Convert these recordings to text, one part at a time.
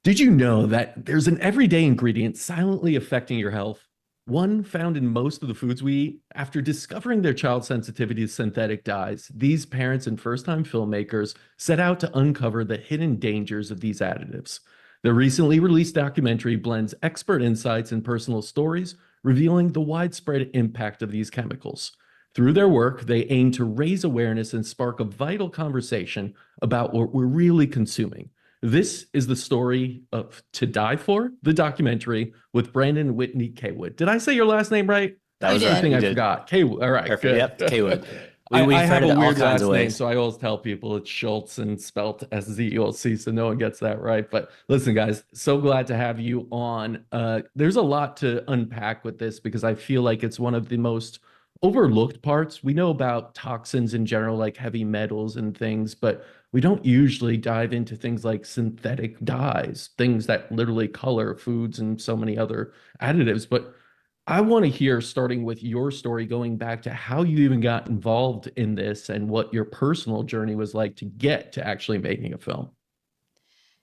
Did you know that there's an everyday ingredient silently affecting your health? One found in most of the foods we eat. After discovering their child's sensitivity to synthetic dyes, these parents and first time filmmakers set out to uncover the hidden dangers of these additives. The recently released documentary blends expert insights and personal stories, revealing the widespread impact of these chemicals. Through their work, they aim to raise awareness and spark a vital conversation about what we're really consuming. This is the story of To Die For, the documentary with Brandon Whitney Cawood. Did I say your last name right? That That's was the right. thing You I did. forgot. Cawood. All right, Perfect. good. Yep. Kaywood. I We've have heard a it all weird kinds last of name, ways. so I always tell people it's Schultz and spelt SZULC, so no one gets that right. But listen, guys, so glad to have you on. There's a lot to unpack with this because I feel like it's one of the most overlooked parts. We know about toxins in general, like heavy metals and things, but we don't usually dive into things like synthetic dyes, things that literally color foods and so many other additives. But I want to hear, starting with your story, going back to how you even got involved in this and what your personal journey was like to get to actually making a film.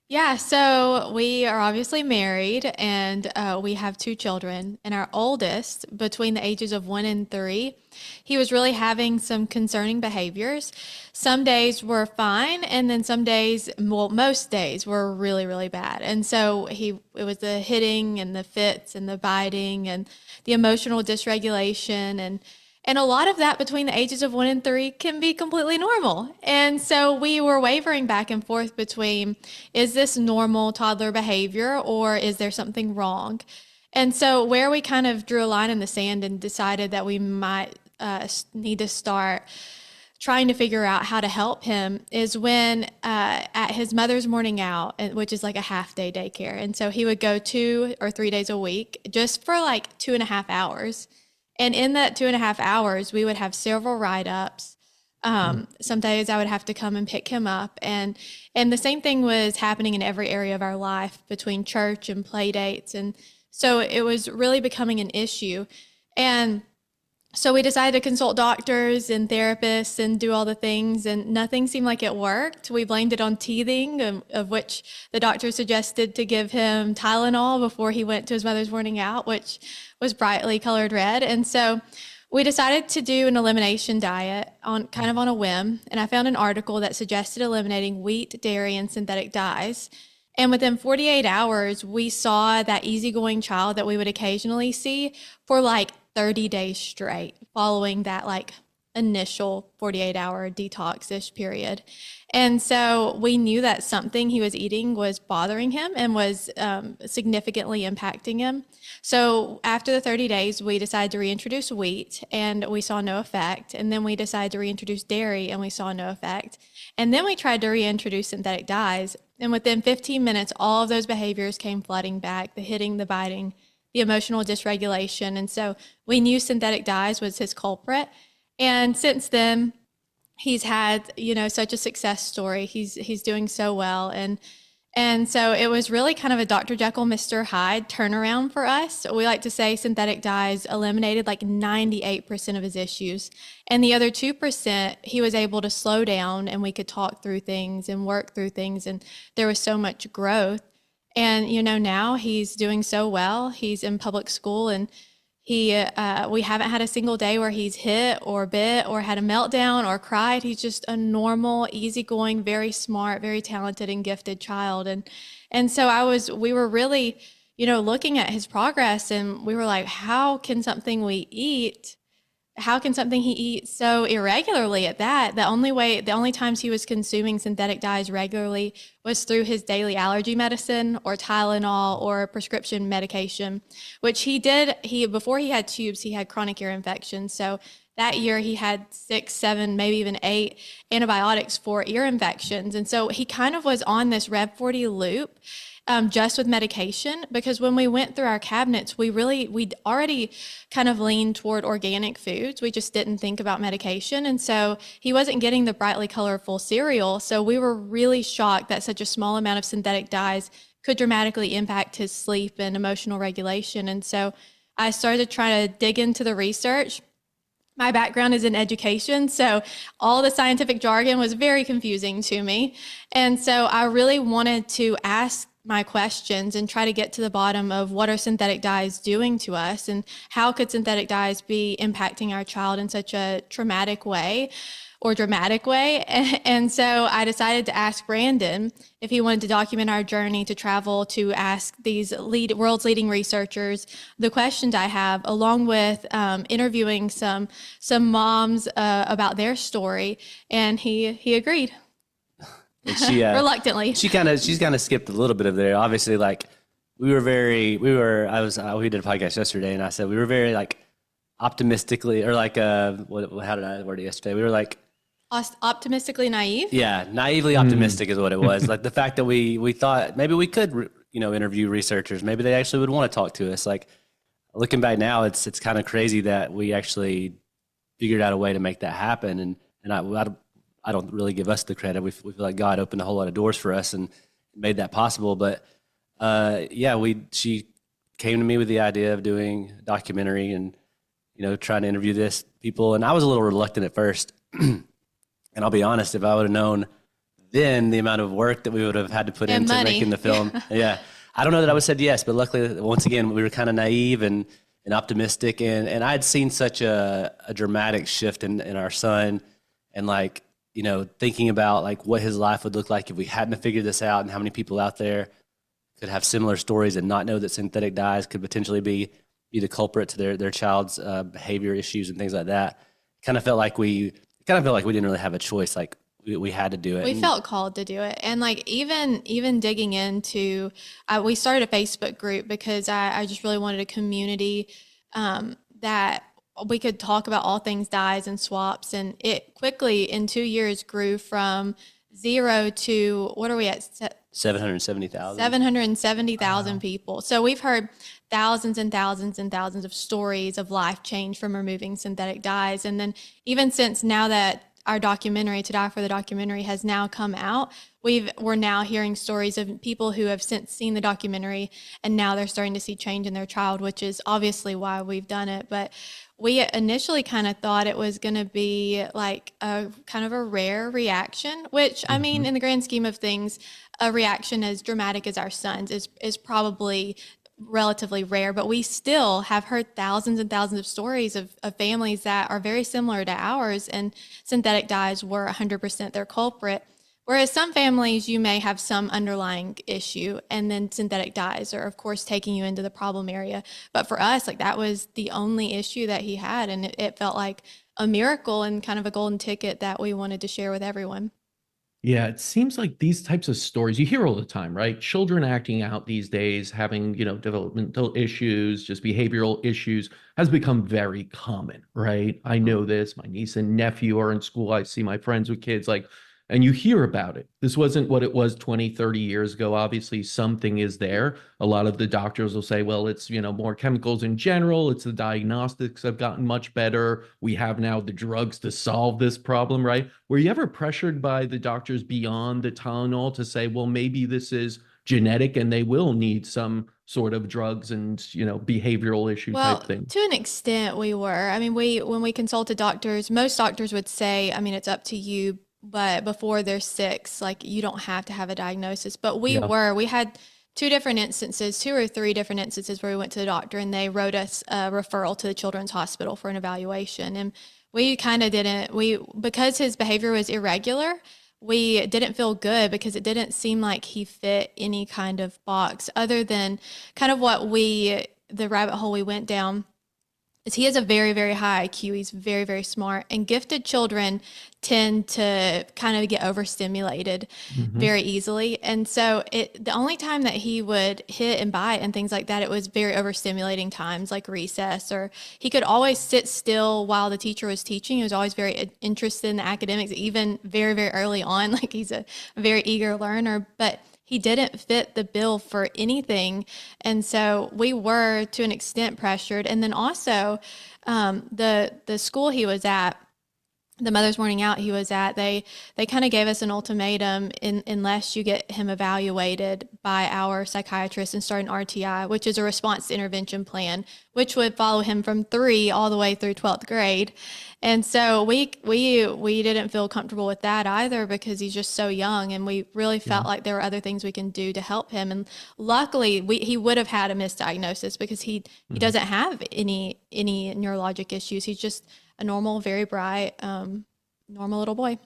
Yeah, so we are obviously married and we have two children. And our oldest, between the ages of 1 and 3, he was really having some concerning behaviors. Some days were fine, and then some days, well, most days were really, really bad. And so it was the hitting and the fits and the biting and the emotional dysregulation and a lot of that between the ages of 1 and 3 can be completely normal. And so we were wavering back and forth between, is this normal toddler behavior or is there something wrong? And so where we kind of drew a line in the sand and decided that we might need to start trying to figure out how to help him is when at his mother's morning out, which is like a half day daycare. And so he would go 2 or 3 days a week just for like 2.5 hours. And in that 2.5 hours, we would have several write-ups. Some days I would have to come and pick him up. And the same thing was happening in every area of our life between church and play dates. And so it was really becoming an issue. And so we decided to consult doctors and therapists and do all the things, and nothing seemed like it worked. We blamed it on teething, of which the doctor suggested to give him Tylenol before he went to his mother's morning out, which was brightly colored red. And so we decided to do an elimination diet on kind of on a whim. And I found an article that suggested eliminating wheat, dairy, and synthetic dyes. And within 48 hours, we saw that easygoing child that we would occasionally see for like 30 days straight following that like initial 48-hour detox-ish period. And so we knew that something he was eating was bothering him and was significantly impacting him. So after the 30 days, we decided to reintroduce wheat and we saw no effect. And then we decided to reintroduce dairy and we saw no effect. And then we tried to reintroduce synthetic dyes. And within 15 minutes, all of those behaviors came flooding back, the hitting, the biting, the emotional dysregulation. And so we knew synthetic dyes was his culprit. And since then, he's had, such a success story. He's doing so well. And so it was really kind of a Dr. Jekyll, Mr. Hyde turnaround for us. We like to say synthetic dyes eliminated like 98% of his issues. And the other 2%, he was able to slow down and we could talk through things and work through things. And there was so much growth. And, now he's doing so well. He's in public school and we haven't had a single day where he's hit or bit or had a meltdown or cried. He's just a normal, easygoing, very smart, very talented and gifted child. And so we were really, looking at his progress and we were like, how can something he eat so irregularly at that? The only times he was consuming synthetic dyes regularly was through his daily allergy medicine or Tylenol or prescription medication, which before he had tubes, he had chronic ear infections. So that year he had 6, 7, maybe even 8 antibiotics for ear infections. And so he kind of was on this Rev 40 loop. Just with medication, because when we went through our cabinets, we'd already kind of leaned toward organic foods. We just didn't think about medication. And so he wasn't getting the brightly colorful cereal. So we were really shocked that such a small amount of synthetic dyes could dramatically impact his sleep and emotional regulation. And so I started trying to dig into the research. My background is in education, so all the scientific jargon was very confusing to me. And so I really wanted to ask my questions and try to get to the bottom of what are synthetic dyes doing to us and how could synthetic dyes be impacting our child in such a traumatic way or dramatic way. And so I decided to ask Brandon if he wanted to document our journey to travel to ask these world's leading researchers the questions I have, along with interviewing some moms about their story. And he agreed. And she Reluctantly. she's kind of skipped a little bit of there. Obviously, like we did a podcast yesterday, and I said we were very like optimistically, or like how did I word it yesterday? We were like Optimistically naive. yeah, naively optimistic is what it was. Like the fact that we thought maybe we could interview researchers, maybe they actually would want to talk to us. Like looking back now, it's kind of crazy that we actually figured out a way to make that happen, and I don't really give us the credit. We feel like God opened a whole lot of doors for us and made that possible. But she came to me with the idea of doing a documentary and trying to interview this people, and I was a little reluctant at first. And I'll be honest, if I would have known then the amount of work that we would have had to put And into money. making the film, yeah, I don't know that I would have said yes. But luckily, once again, we were kind of naive and optimistic, and I had seen such a dramatic shift in our son, and like thinking about like what his life would look like if we hadn't figured this out, and how many people out there could have similar stories and not know that synthetic dyes could potentially be the culprit to their child's behavior issues and things like that. Kind of felt like we didn't really have a choice. Like we had to do it. We felt called to do it. And like even digging into, we started a Facebook group because I just really wanted a community that we could talk about all things dyes and swaps. And it quickly in 2 years grew from 0 to, what are we at? 770,000. 770,000 people. So we've heard thousands and thousands and thousands of stories of life change from removing synthetic dyes. And then even since now that our documentary, To Die for the documentary, has now come out, we're now hearing stories of people who have since seen the documentary and now they're starting to see change in their child, which is obviously why we've done it. But we initially kind of thought it was going to be like a kind of a rare reaction, which I mean, in the grand scheme of things, a reaction as dramatic as our son's is probably relatively rare, but we still have heard thousands and thousands of stories of families that are very similar to ours, and synthetic dyes were 100% their culprit. Whereas some families, you may have some underlying issue, and then synthetic dyes are, of course, taking you into the problem area. But for us, like that was the only issue that he had, and it felt like a miracle and kind of a golden ticket that we wanted to share with everyone. Yeah, it seems like these types of stories you hear all the time, right? Children acting out these days, having, developmental issues, just behavioral issues has become very common, right? I know this. My niece and nephew are in school. I see my friends with kids like, and you hear about it. This wasn't what it was 20, 30 years ago. Obviously, something is there. A lot of the doctors will say, well, it's, more chemicals in general. It's the diagnostics have gotten much better. We have now the drugs to solve this problem, right? Were you ever pressured by the doctors beyond the Tylenol to say, well, maybe this is genetic and they will need some sort of drugs and, behavioral issue Well, type thing? to an extent, we were. I mean, when we consulted doctors, most doctors would say, I mean, it's up to you, but before they're 6, like you don't have to have a diagnosis. But Yeah. we had 2 or 3 different instances where we went to the doctor and they wrote us a referral to the Children's Hospital for an evaluation. And we kind of because his behavior was irregular, we didn't feel good because it didn't seem like he fit any kind of box other than kind of the rabbit hole we went down is he has a very, very high IQ. He's very, very smart. And gifted children tend to kind of get overstimulated Mhm. very easily. And so the only time that he would hit and bite and things like that, it was very overstimulating times like recess, or he could always sit still while the teacher was teaching. He was always very interested in the academics, even very, very early on. Like he's a very eager learner, but he didn't fit the bill for anything. And so we were to an extent pressured. And then also the school he was at, the mother's morning out he was at, they kind of gave us an ultimatum unless you get him evaluated by our psychiatrist and start an RTI, which is a response to intervention plan, which would follow him from 3 all the way through 12th grade. And so we didn't feel comfortable with that either because he's just so young, and we really felt like there were other things we can do to help him. And luckily he would have had a misdiagnosis because he doesn't have any neurologic issues. He's just a normal, very bright, normal little boy.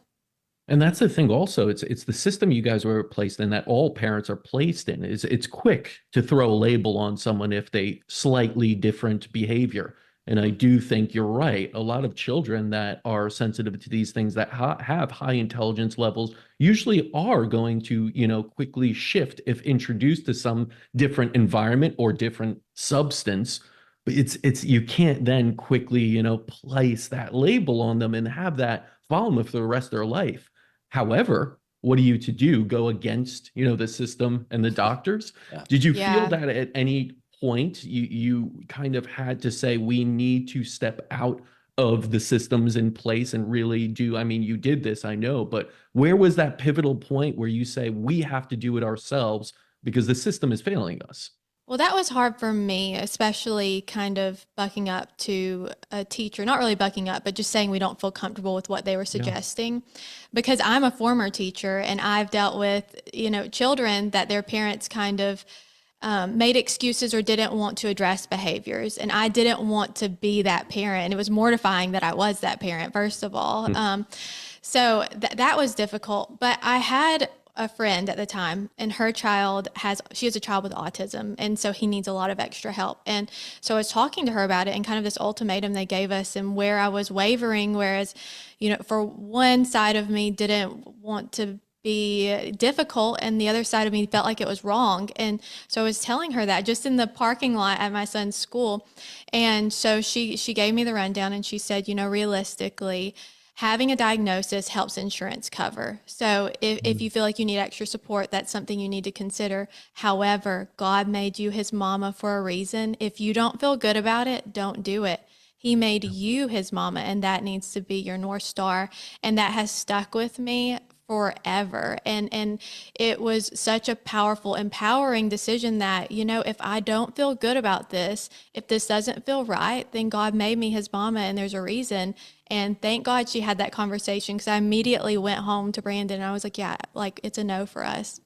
And that's the thing also, it's the system you guys were placed in, that all parents are placed in. Is it's quick to throw a label on someone if they slightly different behavior. And I do think you're right. A lot of children that are sensitive to these things, that have high intelligence levels, usually are going to, quickly shift if introduced to some different environment or different substance. But it's you can't then quickly, place that label on them and have that follow them for the rest of their life. However, what are you to do? Go against, the system and the doctors? Yeah. Did you feel Yeah. that at any point you kind of had to say, we need to step out of the systems in place and really do, I mean, you did this, I know, but where was that pivotal point where you say, we have to do it ourselves because the system is failing us? Well, that was hard for me, especially kind of bucking up to a teacher, not really bucking up, but just saying we don't feel comfortable with what they were suggesting. Because I'm a former teacher and I've dealt with, children that their parents kind of made excuses or didn't want to address behaviors. And I didn't want to be that parent. And it was mortifying that I was that parent, first of all. So that was difficult. But I had a friend at the time, and she has a child with autism, and so he needs a lot of extra help. And so I was talking to her about it and kind of this ultimatum they gave us, and where I was wavering, whereas, for one side of me didn't want to be difficult and the other side of me felt like it was wrong. And so I was telling her that just in the parking lot at my son's school. And so she gave me the rundown and she said, realistically, having a diagnosis helps insurance cover. So if you feel like you need extra support, that's something you need to consider. However, God made you his mama for a reason. If you don't feel good about it, don't do it. He made you his mama, and that needs to be your North Star. And that has stuck with me forever. And it was such a powerful, empowering decision that, if I don't feel good about this, if this doesn't feel right, then God made me his mama and there's a reason. And thank God she had that conversation, because I immediately went home to Brandon and I was like, yeah, like it's a no for us.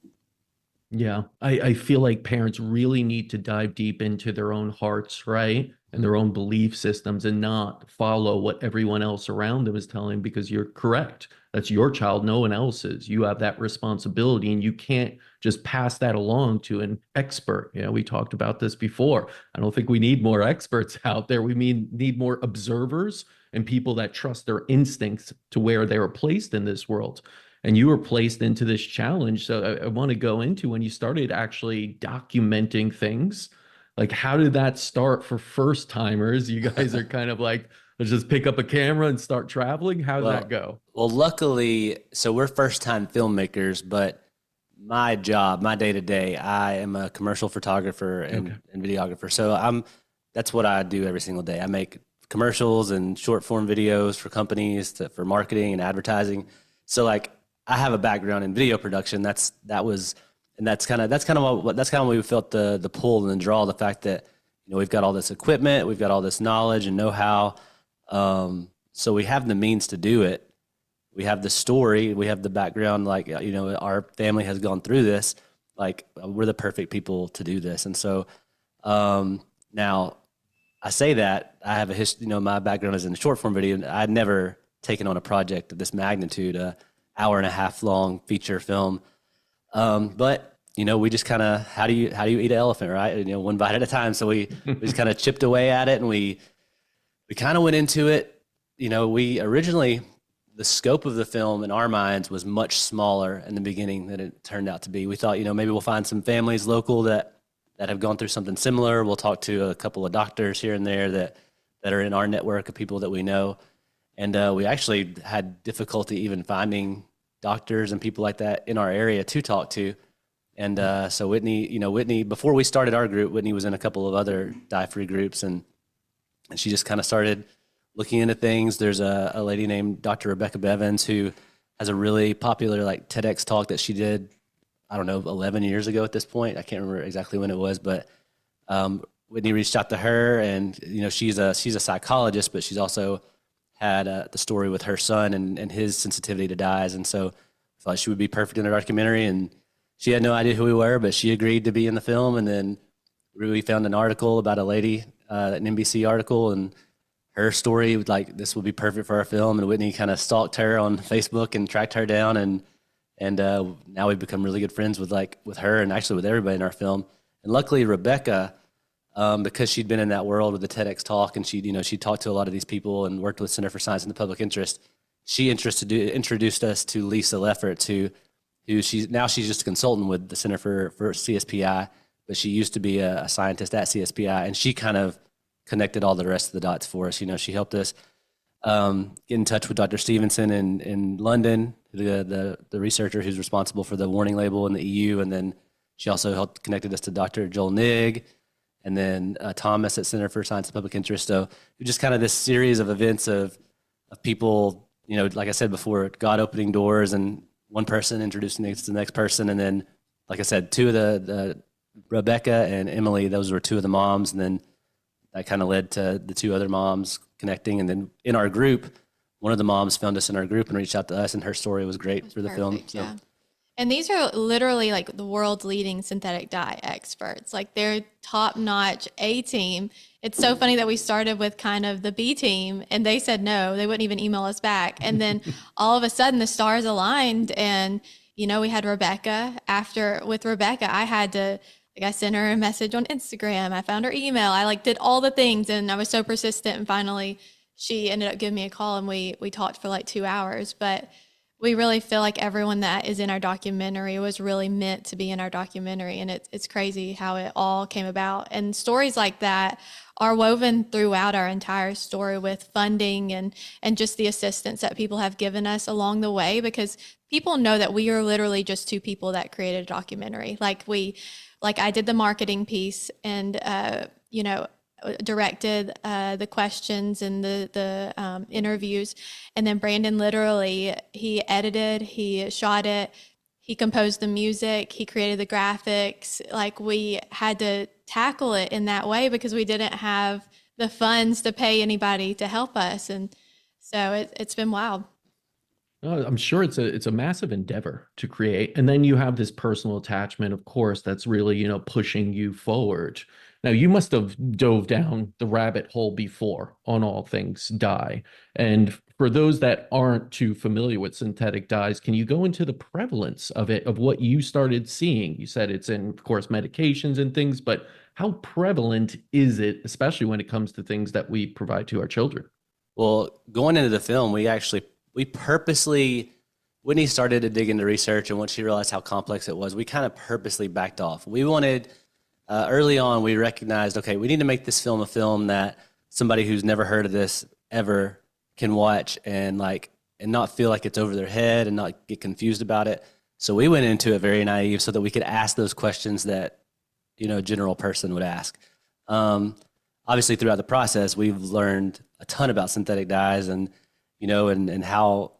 Yeah, I feel like parents really need to dive deep into their own hearts, right? And their own belief systems, and not follow what everyone else around them is telling them, because you're correct. That's your child, no one else's. You have that responsibility, and you can't just pass that along to an expert. We talked about this before. I don't think we need more experts out there. We need more observers and people that trust their instincts to where they were placed in this world. And you were placed into this challenge. So I want to go into when you started actually documenting things. Like, how did that start for first timers? You guys are kind of like, let's just pick up a camera and start traveling. How did that go? Well, luckily, so we're first time filmmakers, but my job, my day to day, I am a commercial photographer and videographer. So that's what I do every single day. I make commercials and short form videos for companies for marketing and advertising. So like, I have a background in video production. That's kind of what we felt the pull and the draw, the fact that we've got all this equipment, we've got all this knowledge and know-how, so we have the means to do it. We have the story, we have the background, like our family has gone through this. Like, we're the perfect people to do this. And so now I say that I have a history. My background is in short form video, and I'd never taken on a project of this magnitude. Hour and a half long feature film. But we just kind of, how do you eat an elephant, right? One bite at a time. So we just kind of chipped away at it, and we kind of went into it. We originally, the scope of the film in our minds was much smaller in the beginning than it turned out to be. We thought, maybe we'll find some families local that have gone through something similar. We'll talk to a couple of doctors here and there that are in our network of people that we know. And we actually had difficulty even finding doctors and people like that in our area to talk to. And so Whitney, before we started our group, Whitney was in a couple of other die-free groups, and she just kind of started looking into things. There's a lady named Dr. Rebecca Bevins who has a really popular like TEDx talk that she did, I don't know, 11 years ago at this point. I can't remember exactly when it was, but Whitney reached out to her, and she's a psychologist, but she's also had the story with her son and his sensitivity to dyes, and so I thought she would be perfect in the documentary. And she had no idea who we were, but she agreed to be in the film. And then we found an article about a lady, an NBC article, and her story, like, this would be perfect for our film. And Whitney kind of stalked her on Facebook and tracked her down, and now we've become really good friends with her and actually with everybody in our film. And luckily, Rebecca, because she'd been in that world with the TEDx talk, and she talked to a lot of these people and worked with Center for Science and the Public Interest. She introduced us to Lisa Leffert, who she's just a consultant with the Center for CSPI, but she used to be a scientist at CSPI, and she kind of connected all the rest of the dots for us. She helped us get in touch with Dr. Stevenson in London, the researcher who's responsible for the warning label in the EU, and then she also helped connected us to Dr. Joel Nigg, and then Thomas at Center for Science and Public Interest. So just kind of this series of events of people, like I said before, God opening doors and one person introducing us to the next person. And then, like I said, two of the Rebecca and Emily, those were two of the moms. And then that kind of led to the two other moms connecting. And then in our group, one of the moms found us in our group and reached out to us, and her story was great for the film. So. Yeah. And these are literally like the world's leading synthetic dye experts. Like, they're top-notch A team. It's so funny that we started with kind of the B team, and they said no, they wouldn't even email us back. And then all of a sudden the stars aligned, and we had Rebecca. With Rebecca, I sent her a message on Instagram. I found her email. I did all the things, and I was so persistent, and finally she ended up giving me a call, and we talked for 2 hours. But we really feel like everyone that is in our documentary was really meant to be in our documentary. And it's crazy how it all came about. And stories like that are woven throughout our entire story, with funding and just the assistance that people have given us along the way, because people know that we are literally just two people that created a documentary. I did the marketing piece, and directed the questions and the interviews, and then Brandon literally, he edited, he shot it, he composed the music, he created the graphics. We had to tackle it in that way because we didn't have the funds to pay anybody to help us, and so it's been wild. I'm sure it's a massive endeavor to create. And then you have this personal attachment, of course, that's really, pushing you forward. Now, you must have dove down the rabbit hole before on all things dye. And for those that aren't too familiar with synthetic dyes, can you go into the prevalence of it, of what you started seeing? You said it's in, of course, medications and things, but how prevalent is it, especially when it comes to things that we provide to our children? Well, going into the film, we purposely, Whitney started to dig into research, and once she realized how complex it was, we kind of purposely backed off. We wanted, early on, we recognized, okay, we need to make this film a film that somebody who's never heard of this ever can watch and not feel like it's over their head and not get confused about it. So we went into it very naive so that we could ask those questions that, a general person would ask. Obviously, throughout the process, we've learned a ton about synthetic dyes and how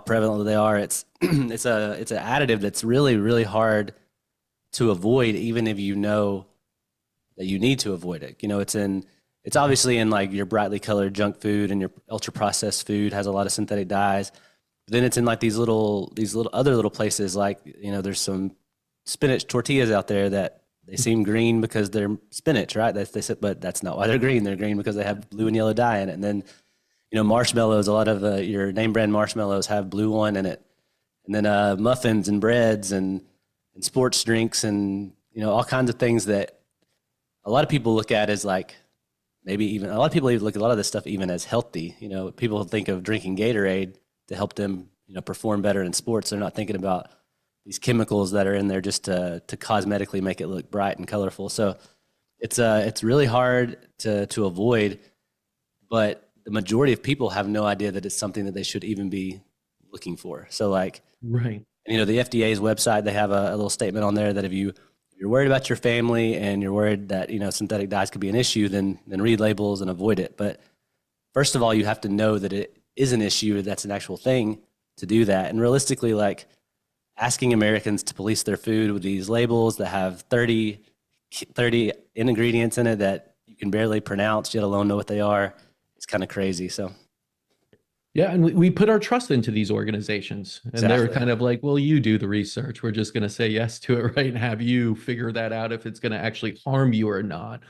prevalent they are. It's it's an additive that's really, really hard to avoid, even if you know that you need to avoid it. It's obviously in your brightly colored junk food, and your ultra processed food has a lot of synthetic dyes. But then it's in these little other little places, there's some spinach tortillas out there that they seem green because they're spinach, right? They said, but that's not why they're green. They're green because they have blue and yellow dye in it. And then marshmallows, a lot of your name brand marshmallows have blue one in it. And then muffins and breads and sports drinks and, all kinds of things that a lot of people look at as maybe even, a lot of people even look at a lot of this stuff even as healthy. People think of drinking Gatorade to help them, perform better in sports. They're not thinking about these chemicals that are in there just to cosmetically make it look bright and colorful. So it's really hard to avoid, but the majority of people have no idea that it's something that they should even be looking for. So right. The FDA's website, they have a little statement on there that if you're worried about your family and you're worried that, synthetic dyes could be an issue, then read labels and avoid it. But first of all, you have to know that it is an issue, that's an actual thing to do that. And realistically, like asking Americans to police their food with these labels that have 30 ingredients in it that you can barely pronounce, let alone know what they are, it's kind of crazy. So Yeah, and we put our trust into these organizations, and they're exactly. kind of like, well, you do the research. We're just going to say yes to it, right? And have you figure that out if it's going to actually harm you or not.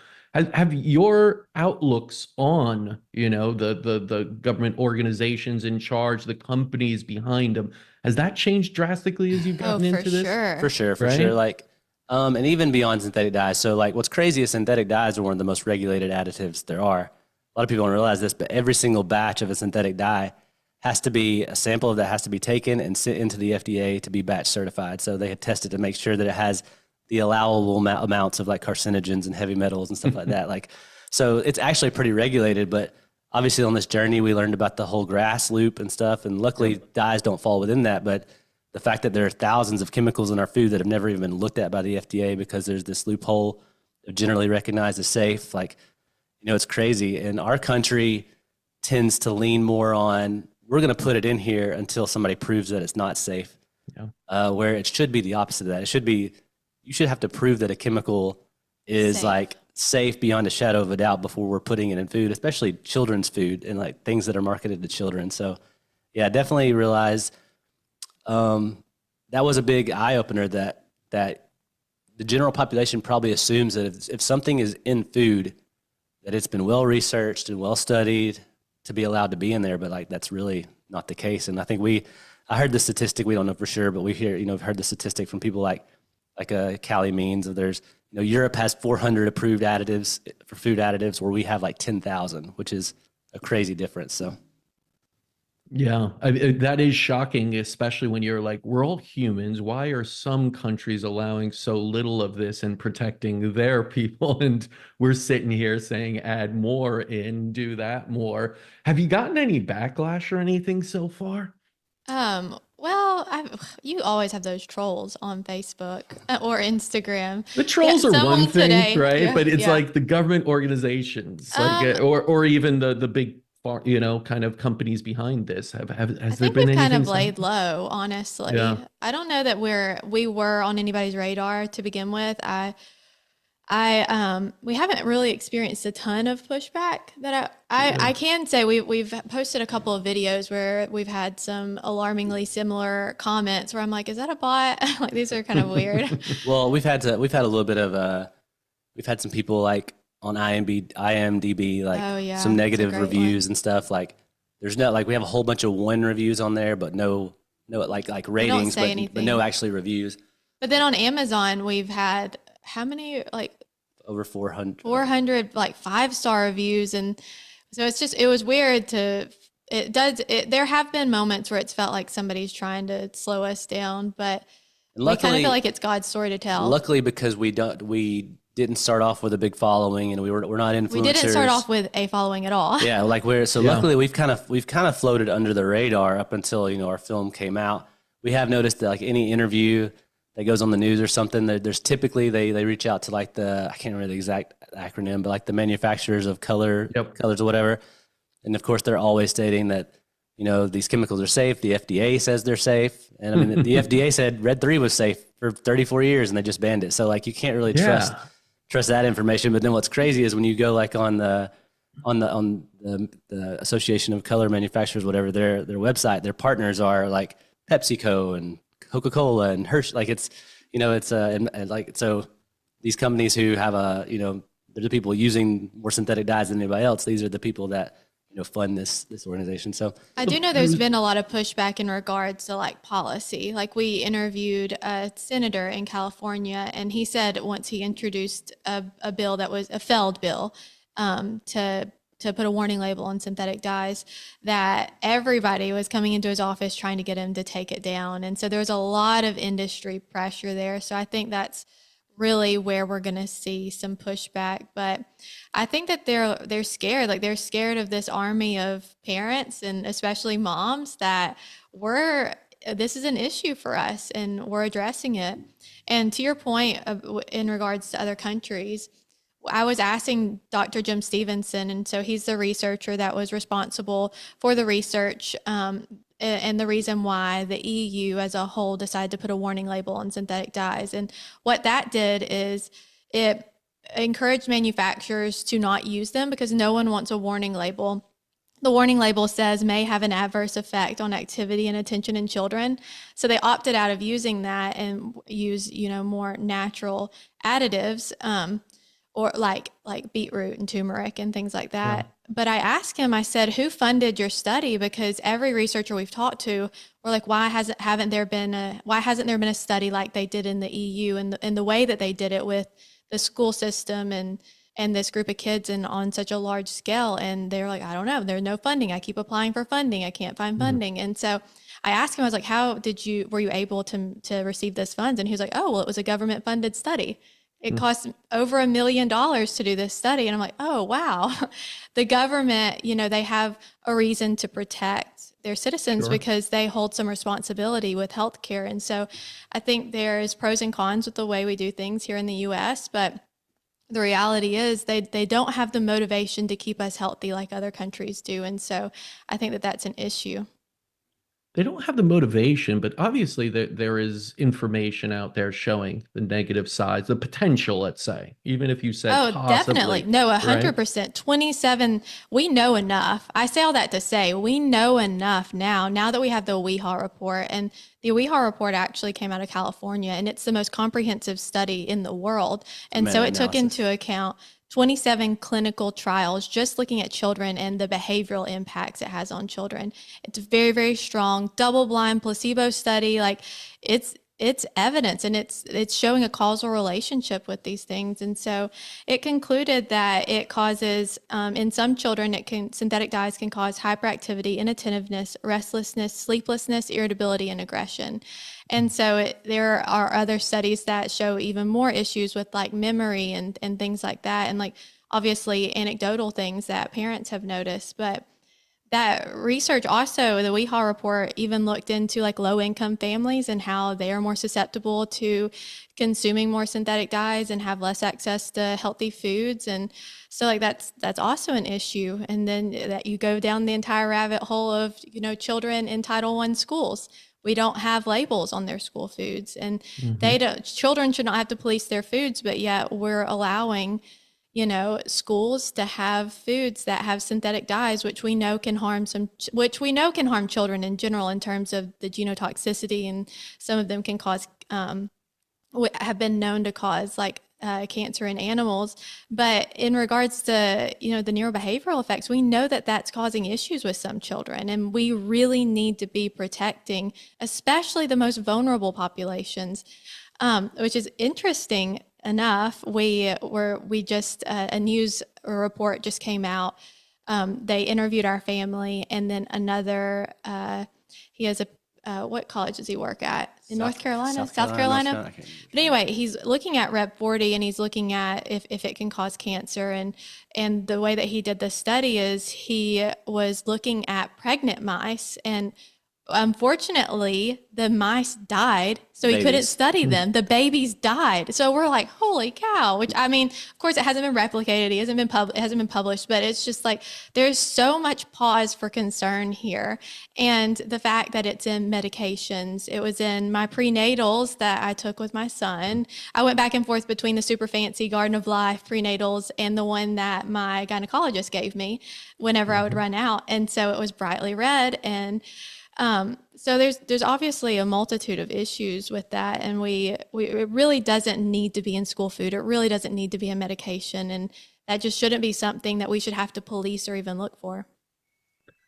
Have your outlooks on, the government organizations in charge, the companies behind them, has that changed drastically as you've Oh, gotten for into this? For sure. sure, for sure. Right? Like, and even beyond synthetic dyes. So, like, what's crazy is synthetic dyes are one of the most regulated additives there are. A lot of people don't realize this, but every single batch of a synthetic dye has to be a sample of that has to be taken and sent into the FDA to be batch certified. So they have tested to make sure that it has the allowable amounts of like carcinogens and heavy metals and stuff like that. Like, so it's actually pretty regulated, but obviously on this journey, we learned about the whole grass loop and stuff. And luckily dyes don't fall within that, but the fact that there are thousands of chemicals in our food that have never even been looked at by the FDA because there's this loophole, they're generally recognized as safe. Like, it's crazy. And our country tends to lean more on, we're going to put it in here until somebody proves that it's not safe. Yeah. Where it should be the opposite of that. It should be, you should have to prove that a chemical is Safe. like safe beyond a shadow of a doubt before we're putting it in food, especially children's food and like things that are marketed to children. So yeah, definitely realize that was a big eye opener that the general population probably assumes that if something is in food, that it's been well researched and well studied to be allowed to be in there, but like that's really not the case. And I think I heard the statistic, we don't know for sure, but we heard the statistic from people like Callie Means of there's, Europe has 400 approved additives for food additives where we have like 10,000, which is a crazy difference. So Yeah, that is shocking, especially when you're like, we're all humans. Why are some countries allowing so little of this and protecting their people? And we're sitting here saying, add more in, do that more. Have you gotten any backlash or anything so far? Well, you always have those trolls on Facebook or Instagram. The Yeah, trolls are one someone thing, today. right? Yeah, But it's yeah. like the government organizations, like Um, or even the big, kind of companies behind this. I Has there think been we've kind anything? of laid low, honestly. Yeah. I don't know that we were on anybody's radar to begin with. We haven't really experienced a ton of pushback that I can say we've posted a couple of videos where we've had some alarmingly similar comments where I'm like, is that a bot? Like these are kind of weird. well, we've had a little bit of we've had some people like on IMDb, like Oh yeah, some it's a negative great reviews one. and stuff. Like there's no, like we have a whole bunch of one reviews on there, but no like They don't ratings, say but no anything. actually reviews. But then on Amazon, we've had how many like Over 400. 400 like 5-star reviews, and so it was weird to there have been moments where it's felt like somebody's trying to slow us down, but And we kind of feel luckily, like it's God's story to tell. luckily because we didn't start off with a big following and we're not We didn't start influencers. off with a following at all. Yeah, like Yeah. luckily we've kind of floated under the radar up until, our film came out. We have noticed that like any interview that goes on the news or something, there's typically they reach out to like I can't remember the exact acronym, but like the manufacturers of Yep. colors or whatever. And of course they're always stating that, these chemicals are safe. The FDA says they're safe. And I mean, the FDA said Red 3 was safe for 34 years and they just banned it. So like you can't really Yeah. trust that information. But then what's crazy is when you go like on the Association of Color Manufacturers, whatever their website, their partners are like PepsiCo and Coca-Cola and Hershey. Like it's, it's and like so these companies who have they're the people using more synthetic dyes than anybody else. These are the people that fund this organization. So I do know there's been a lot of pushback in regards to like policy. Like we interviewed a senator in California, and he said once he introduced a bill that was a failed bill to put a warning label on synthetic dyes, that everybody was coming into his office trying to get him to take it down. And so there was a lot of industry pressure there. So I think that's really where we're going to see some pushback. But I think that they're scared. Like they're scared of this army of parents and especially moms that this is an issue for us and we're addressing it. And to your point in regards to other countries, I was asking Dr. Jim Stevenson, and so he's the researcher that was responsible for the research, and the reason why the EU as a whole decided to put a warning label on synthetic dyes. And what that did is it encouraged manufacturers to not use them because no one wants a warning label. The warning label says may have an adverse effect on activity and attention in children. So they opted out of using that and use, more natural additives, or like beetroot and turmeric and things like that. Sure. But I asked him, I said, who funded your study? Because every researcher we've talked to, we're like, why hasn't there been a study like they did in the EU, and the way that they did it with the school system and this group of kids and on such a large scale? And they're like, I don't know, there's no funding. I keep applying for funding. I can't find funding. And so I asked him, I was like, were you able to receive this funds? And he was like, oh, well, it was a government funded study. It cost over $1 million to do this study. And I'm like, oh, wow. The government, they have a reason to protect their citizens Sure. because they hold some responsibility with healthcare. And so I think there's pros and cons with the way we do things here in the US, but the reality is they don't have the motivation to keep us healthy like other countries do. And so I think that that's an issue. They don't have the motivation, but obviously there is information out there showing the negative sides, the potential, let's say, even if you said Oh, definitely. possibly, No, right? 100%. 27, we know enough. I say all that to say we know enough now that we have the WEHA report. And the WEHA report actually came out of California, and it's the most comprehensive study in the world. And so it took Meta-analysis. into account 27 clinical trials just looking at children and the behavioral impacts it has on children. It's a very, very strong double-blind placebo study. Like it's evidence, and it's showing a causal relationship with these things. And so it concluded that it causes, in some children, synthetic dyes can cause hyperactivity, inattentiveness, restlessness, sleeplessness, irritability, and aggression. And so there are other studies that show even more issues with like memory and things like that. And like obviously anecdotal things that parents have noticed, but that research also, the WEHA report even looked into like low income families and how they are more susceptible to consuming more synthetic dyes and have less access to healthy foods. And so like that's also an issue. And then that you go down the entire rabbit hole of, children in Title I schools. We don't have labels on their school foods, and children should not have to police their foods, but yet we're allowing schools to have foods that have synthetic dyes, which we know can harm children in general in terms of the genotoxicity, and some of them can cause, have been known to cause like cancer in animals. But in regards to, the neurobehavioral effects, we know that that's causing issues with some children, and we really need to be protecting, especially the most vulnerable populations, which is interesting enough. A news report just came out. They interviewed our family, and then another, he has what college does he work at? In North Carolina? South Carolina? But anyway, he's looking at Rep 40, and he's looking at if it can cause cancer. And the way that he did the study is he was looking at pregnant mice, and unfortunately, the mice died, so he couldn't study them. The babies died. So we're like, holy cow, which I mean, of course, it hasn't been replicated. It hasn't been published, but it's just like there's so much pause for concern here. And the fact that it's in medications, it was in my prenatals that I took with my son. I went back and forth between the super fancy Garden of Life prenatals and the one that my gynecologist gave me whenever I would run out. And so it was brightly red. And so there's obviously a multitude of issues with that, and it really doesn't need to be in school food. It really doesn't need to be a medication, and that just shouldn't be something that we should have to police or even look for.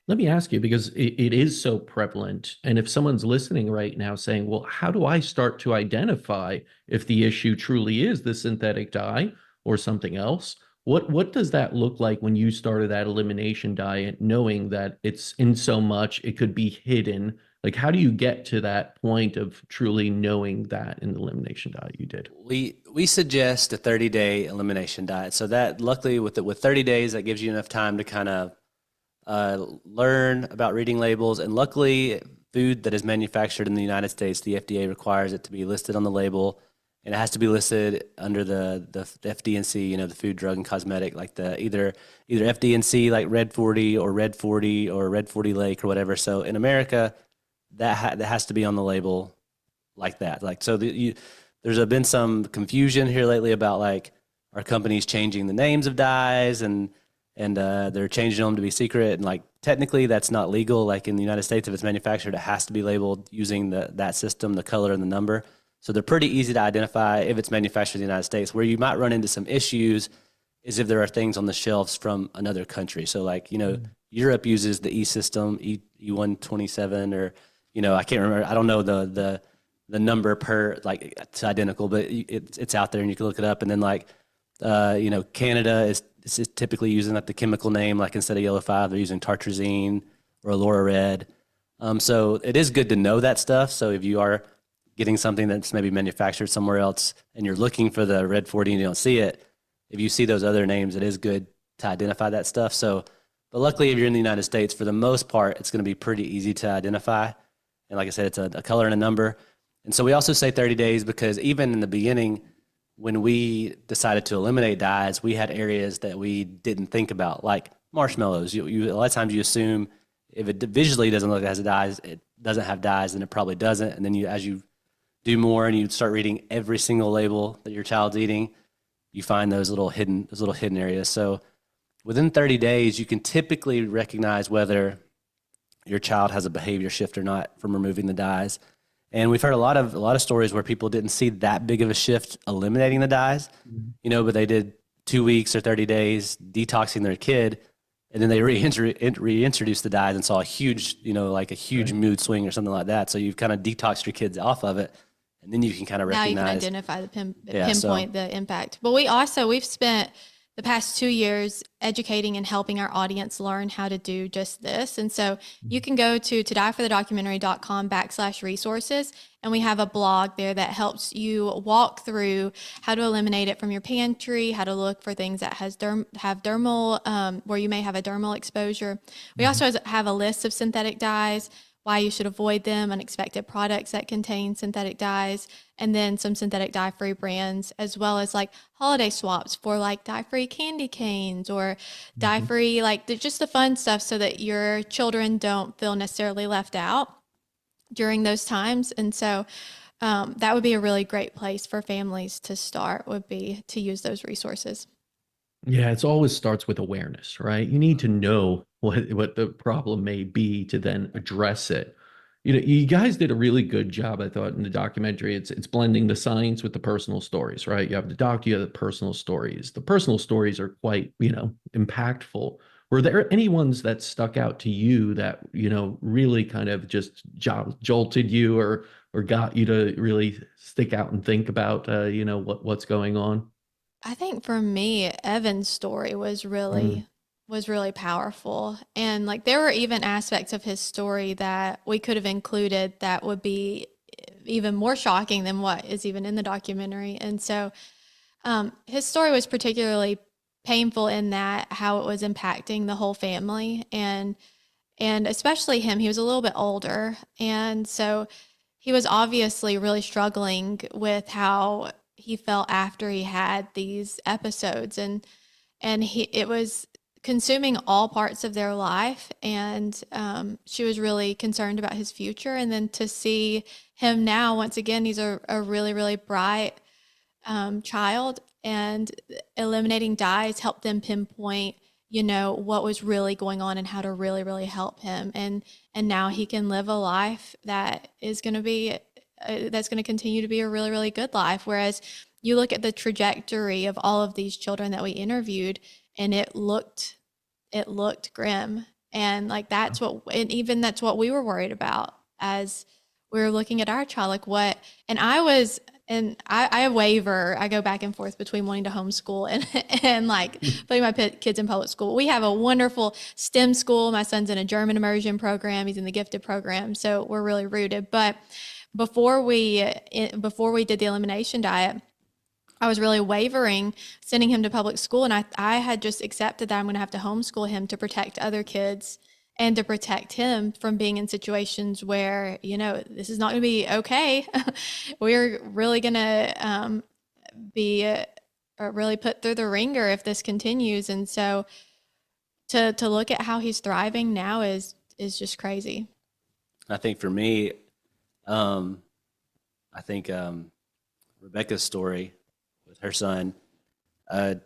Let me ask you, because it is so prevalent. And if someone's listening right now saying, well, how do I start to identify if the issue truly is the synthetic dye or something else? What does that look like when you started that elimination diet, knowing that it's in so much, it could be hidden? Like, how do you get to that point of truly knowing that in the elimination diet you did? We suggest a 30-day elimination diet. So that luckily with 30 days, that gives you enough time to kind of learn about reading labels. And luckily, food that is manufactured in the United States, the FDA requires it to be listed on the label and it has to be listed under the FD&C, you know, the Food, Drug, and Cosmetic, like the either FD&C like Red 40 or Red 40 or Red 40 Lake or whatever. So in America, that has to be on the label like that. Like so, there's been some confusion here lately about like our companies changing the names of dyes and they're changing them to be secret. And like technically, that's not legal. Like in the United States, if it's manufactured, it has to be labeled using that system, the color and the number. So they're pretty easy to identify if it's manufactured in the United States. Where you might run into some issues is if there are things on the shelves from another country. So like, you know, Europe uses the E system, E127, or, you know, I can't remember. I don't know the number per, like, it's identical, but it's out there and you can look it up. And then like, you know, Canada is typically using like the chemical name, like instead of yellow 5, they're using tartrazine or Allura Red. So it is good to know that stuff. So if you are getting something that's maybe manufactured somewhere else and you're looking for the Red 40 and you don't see it, if you see those other names, it is good to identify that stuff. So, but luckily if you're in the United States, for the most part, it's going to be pretty easy to identify. And like I said, it's a color and a number. And so we also say 30 days because even in the beginning, when we decided to eliminate dyes, we had areas that we didn't think about, like marshmallows. A lot of times you assume if it visually doesn't look like it has dyes, it doesn't have dyes, and it probably doesn't. And then as you do more and you start reading every single label that your child's eating, you find those little hidden areas. So within 30 days, you can typically recognize whether your child has a behavior shift or not from removing the dyes. And we've heard a lot of stories where people didn't see that big of a shift eliminating the dyes, you know, but they did 2 weeks or 30 days detoxing their kid, and then they reintroduced the dyes and saw a huge, you know, like a huge mood swing or something like that. So you've kind of detoxed your kids off of it, and then you can kind of recognize. Now you can identify pinpoint the impact. But we've spent the past 2 years educating and helping our audience learn how to do just this. And so you can go to todieforthedocumentary.com/resources. And we have a blog there that helps you walk through how to eliminate it from your pantry, how to look for things that have dermal, where you may have a dermal exposure. We also have a list of synthetic dyes, why you should avoid them, unexpected products that contain synthetic dyes, and then some synthetic dye-free brands, as well as like holiday swaps for like dye-free candy canes or dye-free, like just the fun stuff so that your children don't feel necessarily left out during those times. And so that would be a really great place for families to start, would be to use those resources. Yeah, it always starts with awareness, right? You need to know what the problem may be to then address it. You know, you guys did a really good job, I thought, in the documentary. It's blending the science with the personal stories, right? You have the doc, you have the personal stories. The personal stories are quite, you know, impactful. Were there any ones that stuck out to you that, you know, really kind of just jolted you or got you to really stick out and think about, you know, what's going on? I think for me, Evan's story was really powerful. And like there were even aspects of his story that we could have included that would be even more shocking than what is even in the documentary. And so his story was particularly painful in that how it was impacting the whole family and especially him. He was a little bit older, and so he was obviously really struggling with how he felt after he had these episodes, and it was consuming all parts of their life. And she was really concerned about his future. And then to see him now, once again, he's a really, really bright child, and eliminating dyes helped them pinpoint, you know, what was really going on and how to really, really help him. And now he can live a life that is going to be, that's going to continue to be a really, really good life. Whereas you look at the trajectory of all of these children that we interviewed, and it looked grim. And like, that's what we were worried about as we were looking at our child, like what, and I waver. I go back and forth between wanting to homeschool and like putting my kids in public school. We have a wonderful STEM school. My son's in a German immersion program. He's in the gifted program. So we're really rooted. But before we did the elimination diet, I was really wavering sending him to public school. And I had just accepted that I'm going to have to homeschool him to protect other kids and to protect him from being in situations where, you know, this is not going to be okay. We're really going to be really put through the ringer if this continues. And so to look at how he's thriving now is just crazy. I think for me, I think Rebecca's story with her son, to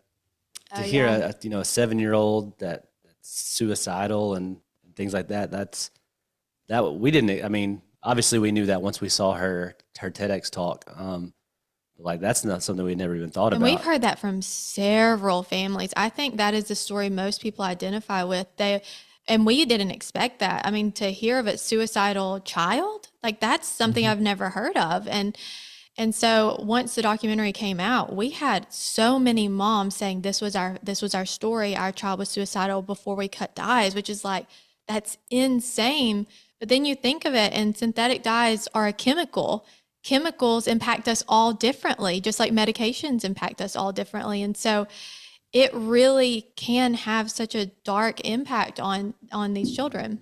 hear Yeah. a 7-year-old that's suicidal and things like that. That we didn't. I mean, obviously we knew that once we saw her TEDx talk. Like that's not something we never even thought And about. we've heard that from several families. I think that is the story most people identify with. And we didn't expect that. I mean, to hear of a suicidal child, like that's something I've never heard of. And so once the documentary came out, we had so many moms saying this was our story. Our child was suicidal before we cut dyes, which is like, that's insane. But then you think of it, and synthetic dyes are a chemical. Chemicals impact us all differently, just like medications impact us all differently. And so it really can have such a dark impact on these children.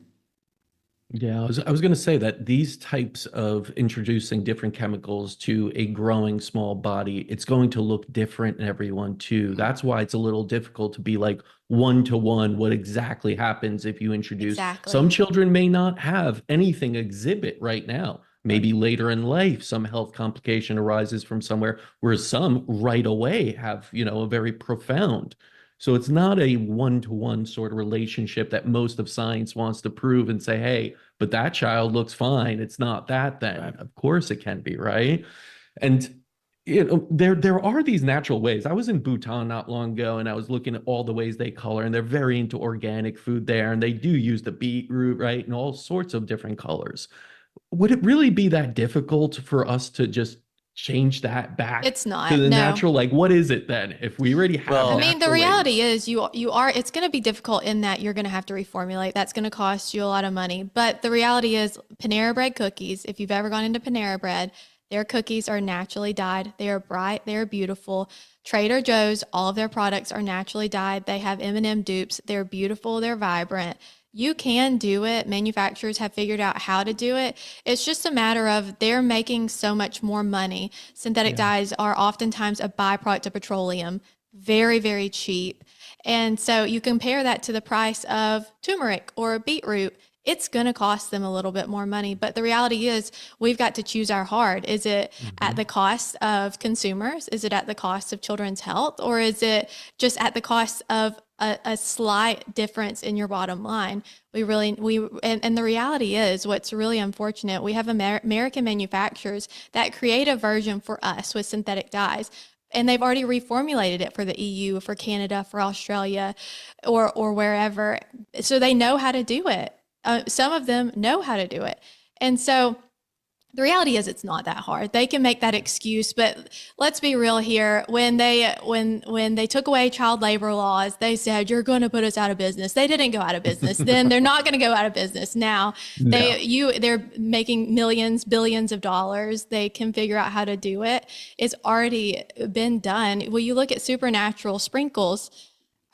Yeah, I was going to say that these types of introducing different chemicals to a growing small body, it's going to look different in everyone too. That's why it's a little difficult to be like one to one what exactly happens if you introduce. Exactly. Some children may not have anything exhibit right now. Maybe later in life, some health complication arises from somewhere, whereas some right away have, a very profound. So it's not a one-to-one sort of relationship that most of science wants to prove and say, hey, but that child looks fine. It's not that then. Right. Of course it can be, right? And there are these natural ways. I was in Bhutan not long ago, and I was looking at all the ways they color, and they're very into organic food there, and they do use the beetroot, right, and all sorts of different colors. Would it really be that difficult for us to just change that back It's not, to the no. natural? Like, what is it then? If we already have Well, I mean, the natural ways? reality is it's going to be difficult in that you're going to have to reformulate. That's going to cost you a lot of money. But the reality is Panera Bread cookies, if you've ever gone into Panera Bread, their cookies are naturally dyed. They are bright. They are beautiful. Trader Joe's, all of their products are naturally dyed. They have M&M dupes. They're beautiful. They're vibrant. You can do it. Manufacturers have figured out how to do it. It's just a matter of they're making so much more money. Synthetic dyes are oftentimes a byproduct of petroleum, very, very cheap. And so you compare that to the price of turmeric or beetroot, it's going to cost them a little bit more money. But the reality is we've got to choose our heart. Is it at the cost of consumers? Is it at the cost of children's health? Or is it just at the cost of a slight difference in your bottom line? And the reality is what's really unfortunate, we have American manufacturers that create a version for us with synthetic dyes. And they've already reformulated it for the EU, for Canada, for Australia, or wherever. So they know how to do it. Some of them know how to do it. And so the reality is it's not that hard. They can make that excuse, but let's be real here. When they took away child labor laws, they said, you're going to put us out of business. They didn't go out of business. Then they're not going to go out of business. Now they're making millions, billions of dollars. They can figure out how to do it. It's already been done. Well, you look at Supernatural Sprinkles,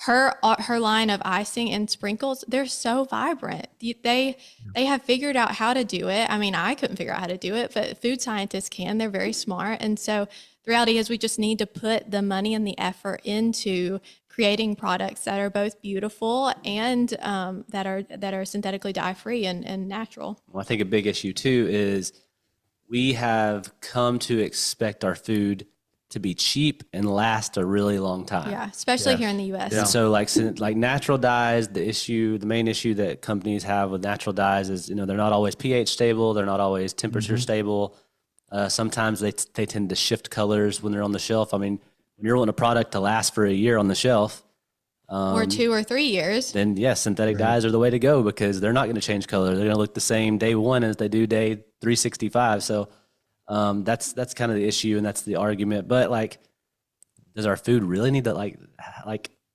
her line of icing and sprinkles, they're so vibrant. They have figured out how to do it. I mean, I couldn't figure out how to do it, but food scientists can. They're very smart. And so the reality is we just need to put the money and the effort into creating products that are both beautiful and that are synthetically dye-free and natural. Well, I think a big issue too is we have come to expect our food to be cheap and last a really long time. Yeah, especially here in the U.S. And so like natural dyes, the main issue that companies have with natural dyes is, they're not always pH stable. They're not always temperature stable. Sometimes they tend to shift colors when they're on the shelf. I mean, when you're wanting a product to last for a year on the shelf, or 2 or 3 years, then yes, synthetic dyes are the way to go because they're not going to change color. They're going to look the same day one as they do day 365. So that's kind of the issue and that's the argument. But like, does our food really need to like?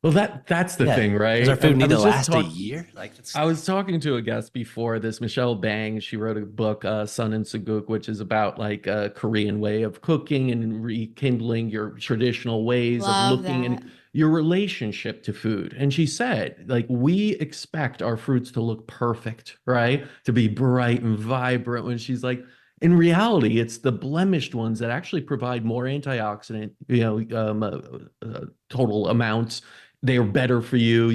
Well, that's the thing, right? Does our food need to last a talking, year? Like, I was talking to a guest before this, Michelle Bang. She wrote a book, Sun and Saguk, which is about like a Korean way of cooking and rekindling your traditional ways Love of looking. that. your relationship to food. And she said, like, we expect our fruits to look perfect, right? To be bright and vibrant. When she's like, in reality, it's the blemished ones that actually provide more antioxidant, total amounts. They are better for you,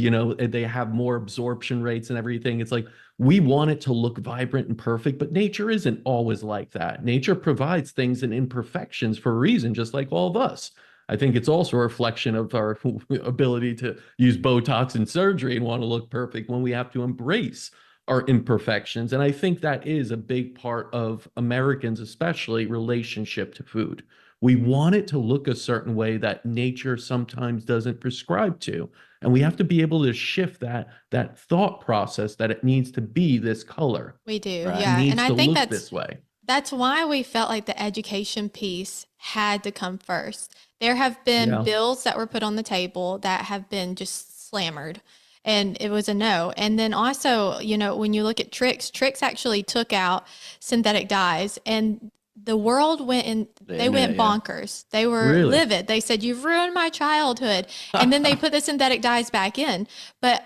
they have more absorption rates and everything. It's like we want it to look vibrant and perfect, but nature isn't always like that. Nature provides things and imperfections for a reason, just like all of us. I think it's also a reflection of our ability to use Botox and surgery and want to look perfect when we have to embrace our imperfections. And I think that is a big part of Americans, especially relationship to food. We want it to look a certain way that nature sometimes doesn't prescribe to. And we have to be able to shift that thought process that it needs to be this color. We do. Right. It Yeah. And needs I to think look this way. that's why we felt like the education piece had to come first. There have been Yeah. bills that were put on the table that have been just slammered, and it was a no. And then also, when you look at Trix actually took out synthetic dyes, and the world went in, they went bonkers. They were Really? livid. They said, "You've ruined my childhood." And then they put the synthetic dyes back in. But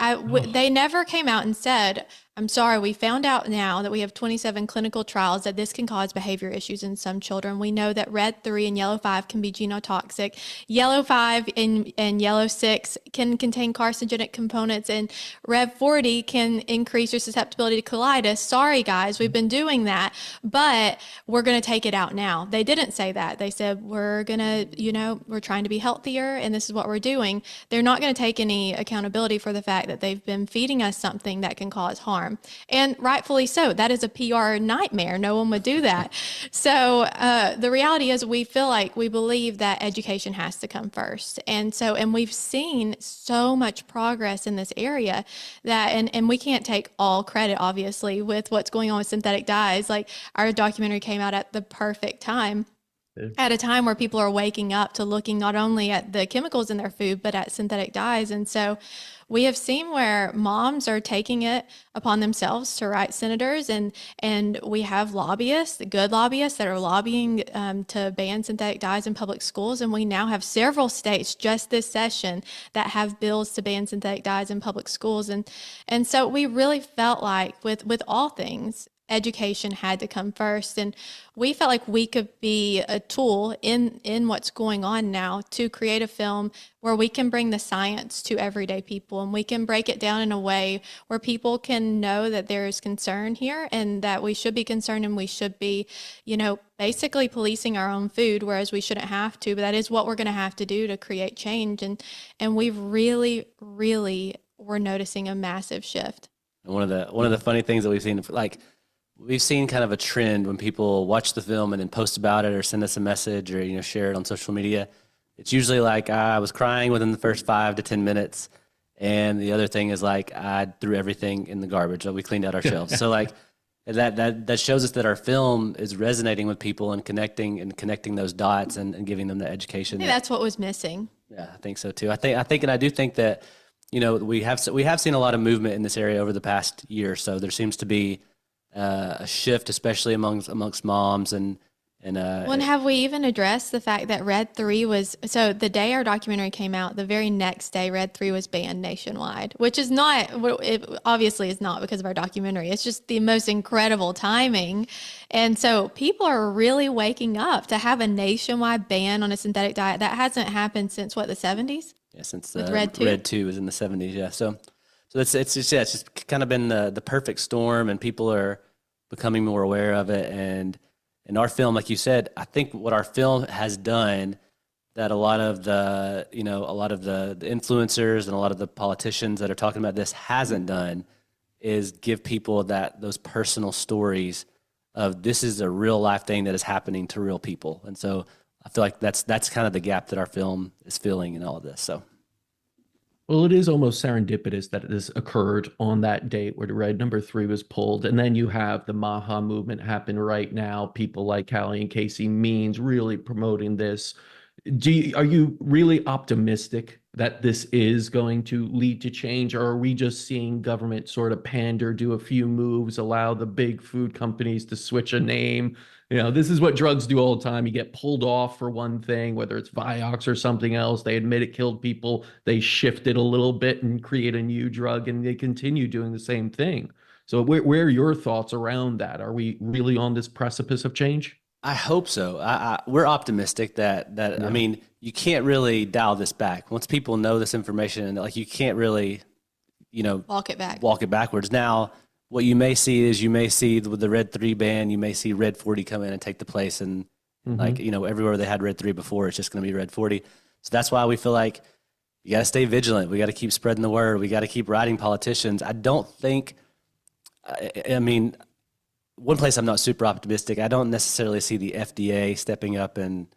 they never came out and said, "I'm sorry, we found out now that we have 27 clinical trials that this can cause behavior issues in some children. We know that red 3 and yellow 5 can be genotoxic. Yellow 5 and yellow 6 can contain carcinogenic components, and red 40 can increase your susceptibility to colitis. Sorry, guys, we've been doing that, but we're going to take it out now." They didn't say that. They said, "We're going to, we're trying to be healthier, and this is what we're doing." They're not going to take any accountability for the fact that they've been feeding us something that can cause harm. And rightfully so. That is a PR nightmare. No one would do that. So the reality is we believe that education has to come first. And we've seen so much progress in this area and we can't take all credit, obviously, with what's going on with synthetic dyes. Like, our documentary came out at the perfect time. At a time where people are waking up to looking not only at the chemicals in their food, but at synthetic dyes. And so we have seen where moms are taking it upon themselves to write senators, and we have lobbyists, good lobbyists, that are lobbying to ban synthetic dyes in public schools. And we now have several states just this session that have bills to ban synthetic dyes in public schools. And so we really felt like with all things, education had to come first. And we felt like we could be a tool in what's going on now to create a film where we can bring the science to everyday people, and we can break it down in a way where people can know that there is concern here, and that we should be concerned, and we should be, basically policing our own food, whereas we shouldn't have to, but that is what we're going to have to do to create change. And we've really, really, we're noticing a massive shift. And one of the funny things that we've seen kind of a trend when people watch the film and then post about it or send us a message or, share it on social media. It's usually like, I was crying within the first 5 to 10 minutes. And the other thing is like, I threw everything in the garbage. We cleaned out our shelves. So like that shows us that our film is resonating with people and connecting those dots and giving them the education. I think that's what was missing. Yeah, I think so too. I think, and I do think that, we have seen a lot of movement in this area over the past year or so. There seems to be a shift, especially amongst moms and have we even addressed the fact that red 3 was, so the day our documentary came out, the very next day red 3 was banned nationwide, which is not, it obviously is not because of our documentary. It's just the most incredible timing. And so people are really waking up to have a nationwide ban on a synthetic diet. That hasn't happened since what, the 70s? Yeah, since Red 2? Red 2 was in the 70s. Yeah, so it's just kind of been the perfect storm, and people are becoming more aware of it. And our film, like you said, I think what our film has done that a lot of the influencers and a lot of the politicians that are talking about this hasn't done is give people those personal stories of this is a real life thing that is happening to real people. And so I feel like that's kind of the gap that our film is filling in all of this. So. Well, it is almost serendipitous that this occurred on that date where the red number 3 was pulled. And then you have the Maha movement happen right now. People like Callie and Casey Means really promoting this. Are you really optimistic that this is going to lead to change, or are we just seeing government sort of pander, do a few moves, allow the big food companies to switch a name? This is what drugs do all the time. You get pulled off for one thing, whether it's Vioxx or something else. They admit it killed people. They shift it a little bit and create a new drug, and they continue doing the same thing. So where are your thoughts around that? Are we really on this precipice of change? I hope so. We're optimistic that Yeah. I mean, you can't really dial this back. Once people know this information, and like you can't really, Walk it back. walk it backwards. Now, what you may see is with the Red 3 ban, you may see Red 40 come in and take the place, and like everywhere they had Red 3 before, it's just going to be Red 40. So that's why we feel like you got to stay vigilant. We got to keep spreading the word. We got to keep writing politicians. I don't think. I mean, one place I'm not super optimistic. I don't necessarily see the FDA stepping up and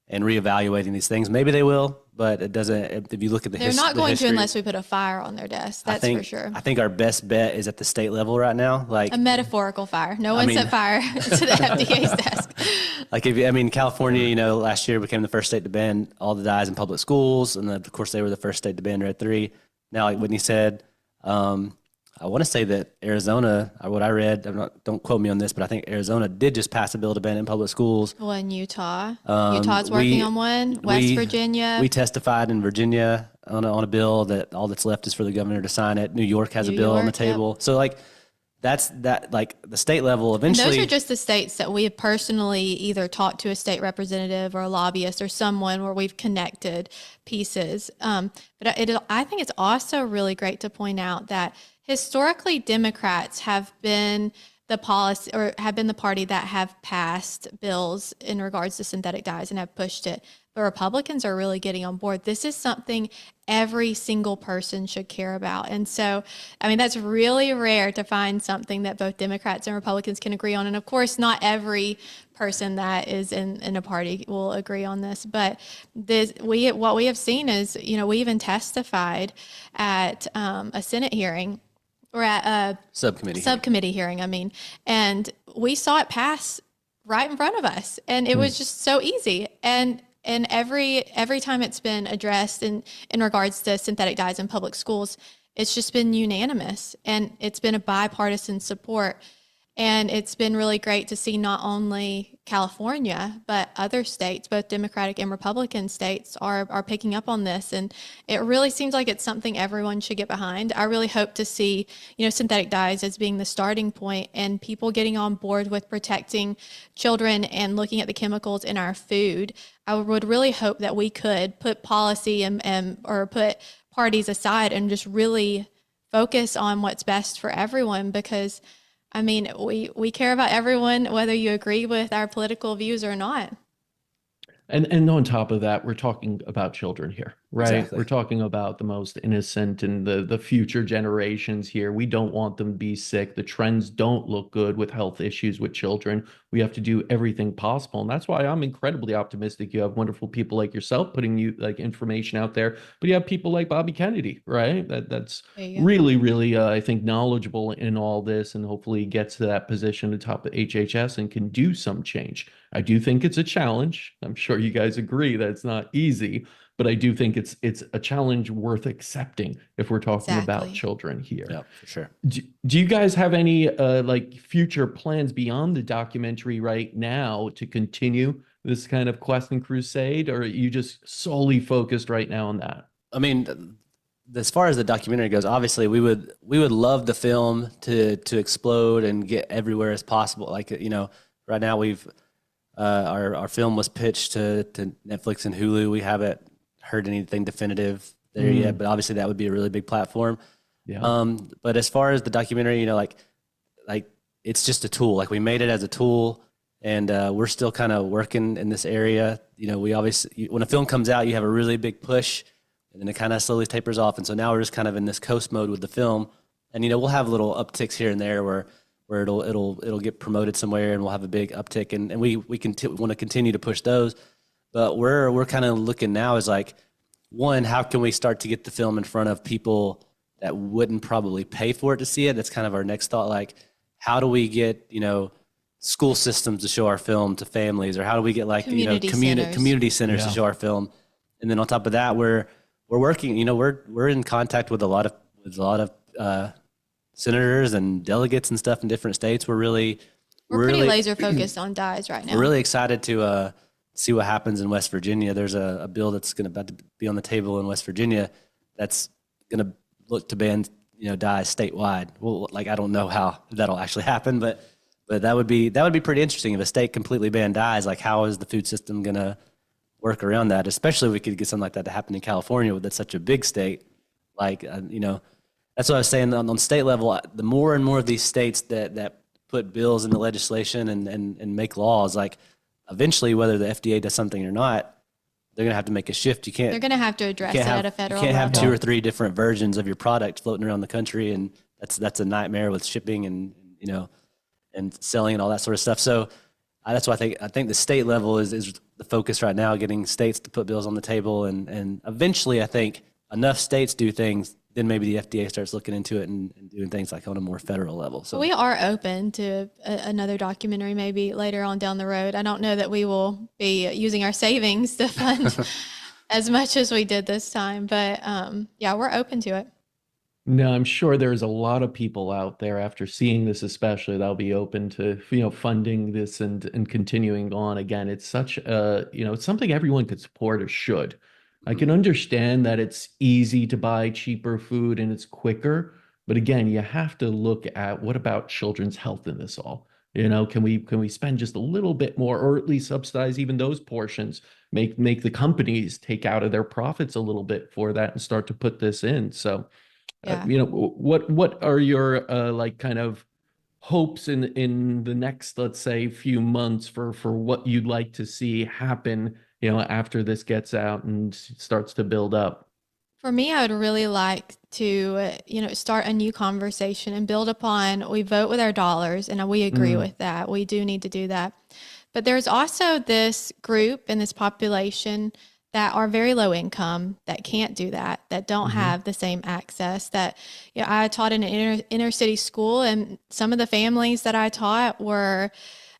reevaluating these things. Maybe they will, but it doesn't. If you look at They're not going to unless we put a fire on their desk. That's for sure. I think our best bet is at the state level right now. Like a metaphorical fire. No one set fire to the FDA's desk. Like California, last year became the first state to ban all the dyes in public schools, and then, of course they were the first state to ban Red 3. Now, like Whitney said, I want to say that Arizona, what I read, don't quote me on this, but I think Arizona did just pass a bill to ban in public schools. Well, in Utah. Utah's working on one. Virginia. We testified in Virginia on a bill that all that's left is for the governor to sign it. New York has a bill on the table. Yep. So like that's like the state level eventually. And those are just the states that we have personally either talked to a state representative or a lobbyist or someone where we've connected pieces. But I think it's also really great to point out that historically, Democrats have been the party that have passed bills in regards to synthetic dyes and have pushed it. But Republicans are really getting on board. This is something every single person should care about. And so, I mean, that's really rare to find something that both Democrats and Republicans can agree on. And of course, not every person that is in a party will agree on this. But what we have seen is, we even testified at a Senate hearing, or at a subcommittee hearing, and we saw it pass right in front of us, and it was just so easy. And every time it's been addressed in regards to synthetic dyes in public schools, it's just been unanimous, and it's been a bipartisan support. And it's been really great to see not only California, but other states, both Democratic and Republican states, are picking up on this. And it really seems like it's something everyone should get behind. I really hope to see, synthetic dyes as being the starting point and people getting on board with protecting children and looking at the chemicals in our food. I would really hope that we could put policy or put parties aside and just really focus on what's best for everyone, because we care about everyone, whether you agree with our political views or not. And on top of that, we're talking about children here, right? Exactly. We're talking about the most innocent and the future generations here. We don't want them to be sick. The trends don't look good with health issues with children. We have to do everything possible. And that's why I'm incredibly optimistic. You have wonderful people like yourself putting information out there, but you have people like Bobby Kennedy, right? That's really, really, I think, knowledgeable in all this, and hopefully gets to that position at the top of HHS and can do some change. I do think it's a challenge. I'm sure you guys agree that it's not easy, but I do think it's a challenge worth accepting if we're talking about children here. Yeah, for sure. Do you guys have any future plans beyond the documentary right now to continue this kind of quest and crusade, or are you just solely focused right now on that? I mean, as far as the documentary goes, obviously we would love the film to explode and get everywhere as possible. Like, right now we've our film was pitched to Netflix and Hulu. We haven't heard anything definitive there yet, but obviously that would be a really big platform. Yeah. But as far as the documentary, like it's just a tool. Like, we made it as a tool, and we're still kind of working in this area. We obviously, when a film comes out, you have a really big push, and then it kind of slowly tapers off. And so now we're just kind of in this coast mode with the film, and we'll have little upticks here and there where it'll get promoted somewhere, and we'll have a big uptick, and we want to continue to push those. But we're kind of looking now is like, one, how can we start to get the film in front of people that wouldn't probably pay for it to see it? That's kind of our next thought. Like, how do we get school systems to show our film to families, or how do we get community centers to show our film? And then on top of that, we're we're working, we're in contact with a lot of senators and delegates and stuff in different states. We're pretty laser focused on dyes right now. We're really excited to see what happens in West Virginia. There's a bill that's about to be on the table in West Virginia that's going to look to ban dyes statewide. Well, like, I don't know how that'll actually happen, but that would be pretty interesting if a state completely banned dyes. Like, how is the food system going to work around that? Especially if we could get something like that to happen in California, that's such a big state. Like, that's what I was saying on state level. The more and more of these states that put bills into legislation and make laws, like, eventually, whether the FDA does something or not, they're going to have to make a shift. They're going to have to address it at a federal level. You can't have 2 or 3 different versions of your product floating around the country, and that's a nightmare with shipping and selling and all that sort of stuff. So that's why I think the state level is the focus right now, getting states to put bills on the table, and eventually, I think enough states do things, then maybe the FDA starts looking into it and doing things like on a more federal level. So we are open to another documentary maybe later on down the road. I don't know that we will be using our savings to fund as much as we did this time, but yeah, we're open to it. No, I'm sure there's a lot of people out there after seeing this, especially, that'll be open to, funding this and continuing on. Again, it's such a, it's something everyone could support or should. I can understand that it's easy to buy cheaper food and it's quicker, but again, you have to look at what about children's health in this all? Can we spend just a little bit more, or at least subsidize even those portions, make the companies take out of their profits a little bit for that and start to put this in. So, Yeah. what are your like kind of hopes in the next, let's say, few months for what you'd like to see happen, after this gets out and starts to build up? For me, I would really like to, start a new conversation and build upon, we vote with our dollars, and we agree with that. We do need to do that. But there's also this group and this population that are very low income, that can't do that, that don't have the same access. That, I taught in an inner city school, and some of the families that I taught were,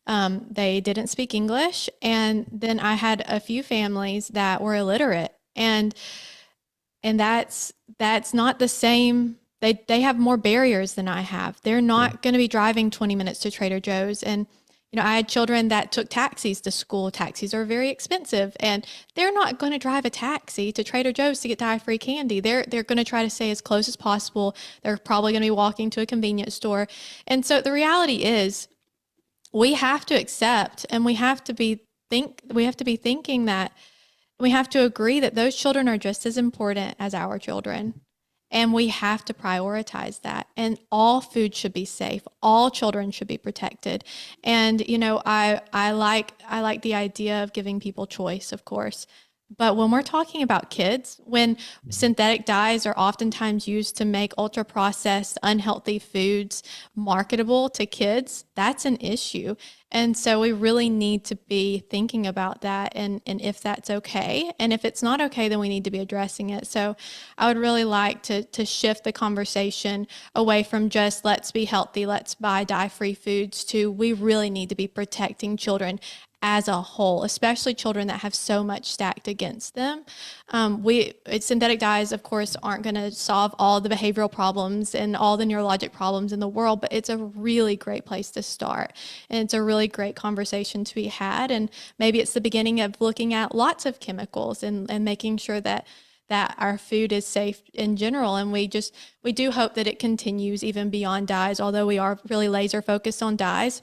they didn't speak English. And then I had a few families that were illiterate, and that's not the same. They have more barriers than I have. They're not going to be driving 20 minutes to Trader Joe's. And, I had children that took taxis to school. Taxis are very expensive, and they're not going to drive a taxi to Trader Joe's to get dye-free candy. They're going to try to stay as close as possible. They're probably going to be walking to a convenience store. And so the reality is, we have to accept, and we have to be thinking that we have to agree that those children are just as important as our children. And we have to prioritize that. And all food should be safe. All children should be protected. And, I like the idea of giving people choice, of course. But when we're talking about kids, when synthetic dyes are oftentimes used to make ultra processed, unhealthy foods marketable to kids, that's an issue. And so we really need to be thinking about that, and if that's okay. And if it's not okay, then we need to be addressing it. So I would really like to shift the conversation away from just let's be healthy, let's buy dye-free foods, to we really need to be protecting children as a whole, especially children that have so much stacked against them. Synthetic dyes, of course, aren't going to solve all the behavioral problems and all the neurologic problems in the world, but it's a really great place to start. And it's a really great conversation to be had. And maybe it's the beginning of looking at lots of chemicals and making sure that our food is safe in general. And we do hope that it continues even beyond dyes, although we are really laser focused on dyes.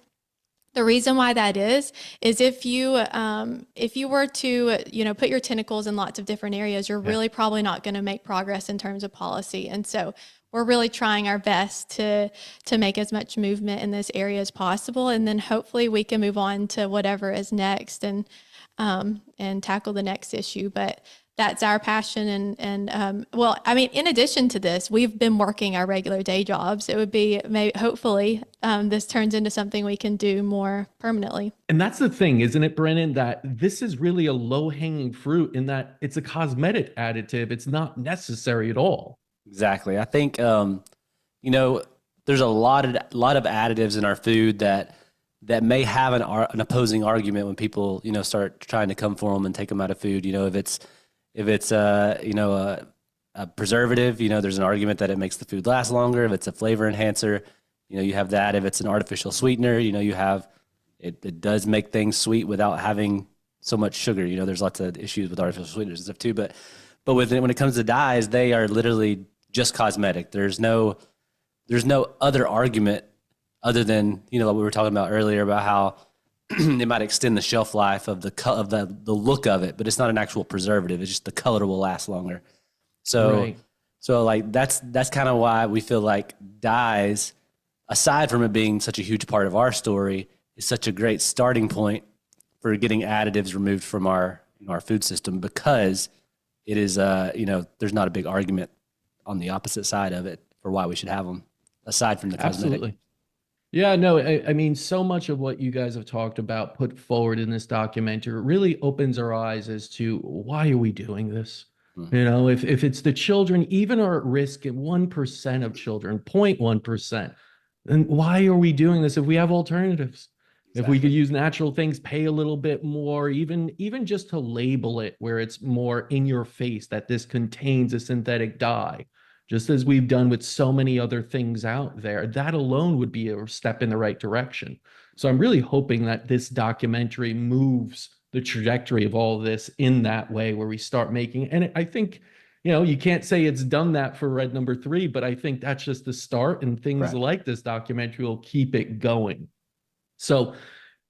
The reason why that is if you were to, put your tentacles in lots of different areas, you're really probably not going to make progress in terms of policy. And so we're really trying our best to make as much movement in this area as possible. And then hopefully we can move on to whatever is next and tackle the next issue. But that's our passion. And well, I mean, in addition to this, we've been working our regular day jobs. It would be hopefully this turns into something we can do more permanently. And that's the thing, isn't it, Brennan, that this is really a low-hanging fruit in that it's a cosmetic additive. It's not necessary at all. Exactly. I think, there's a lot of additives in our food that may have an opposing argument when people, start trying to come for them and take them out of food. If it's a preservative, there's an argument that it makes the food last longer. If it's a flavor enhancer, you have that. If it's an artificial sweetener, you have, it does make things sweet without having so much sugar. There's lots of issues with artificial sweeteners and stuff too, but when it comes to dyes, they are literally just cosmetic. There's no other argument other than, like we were talking about earlier about how it might extend the shelf life of the look of it, but it's not an actual preservative. It's just the color will last longer. So, Right. so like that's kind of why we feel like dyes, aside from it being such a huge part of our story, is such a great starting point for getting additives removed from our food system, because it is there's not a big argument on the opposite side of it for why we should have them, aside from the cosmetic. Absolutely. Yeah, no, I mean, so much of what you guys have talked about, put forward in this documentary, really opens our eyes as to why are we doing this? If it's the children, even are at risk at 1% of children, 0.1%, then why are we doing this if we have alternatives? If we could use natural things, pay a little bit more, even just to label it where it's more in your face that this contains a synthetic dye, just as we've done with so many other things out there, that alone would be a step in the right direction. So I'm really hoping that this documentary moves the trajectory of all of this in that way, where we start making, and I think, you can't say it's done that for Red Number 3, but I think that's just the start, and things Right. like this documentary will keep it going. So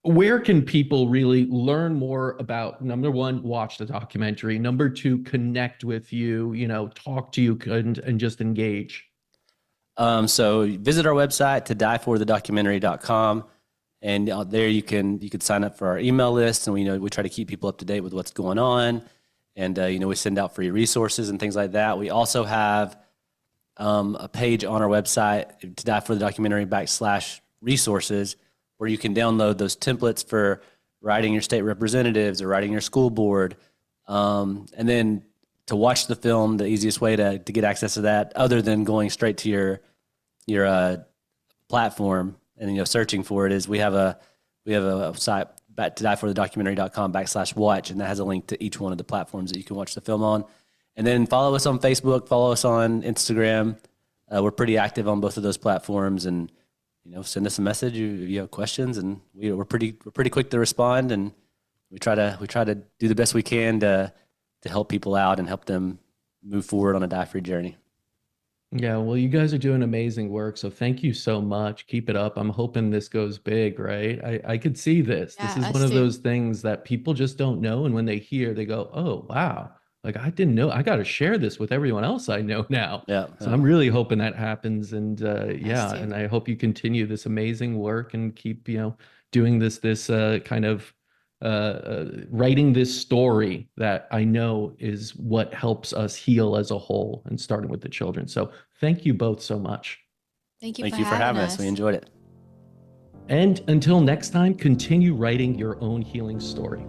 where can people really learn more about, number one, watch the documentary, number two, connect with you, talk to you, and just engage? So visit our website, to dieforthedocumentary.com, and there you could sign up for our email list, and we try to keep people up to date with what's going on, and we send out free resources and things like that. We also have a page on our website, to dieforthedocumentary /resources, where you can download those templates for writing your state representatives or writing your school board. And then to watch the film, the easiest way to get access to that, other than going straight to your platform and searching for it, is we have a site, back to dieforthedocumentary.com /watch, and that has a link to each one of the platforms that you can watch the film on. And then follow us on Facebook, follow us on Instagram. We're pretty active on both of those platforms, and send us a message if you have questions, and we're pretty quick to respond, and we try to do the best we can to help people out and help them move forward on a dye-free journey. Yeah, well, you guys are doing amazing work, so thank you so much. Keep it up. I'm hoping this goes big, right? I could see this. Yeah, This is us one of too. those things that people just don't know, and when they hear, they go, "Oh, wow. Like, I didn't know. I got to share this with everyone else I know now." Yeah. So I'm really hoping that happens, and yeah, too. and I hope you continue this amazing work and keep, doing this kind of writing this story that I know is what helps us heal as a whole, and starting with the children. So thank you both so much. Thank you Thank for you for having us. us. We enjoyed it. And until next time, continue writing your own healing story.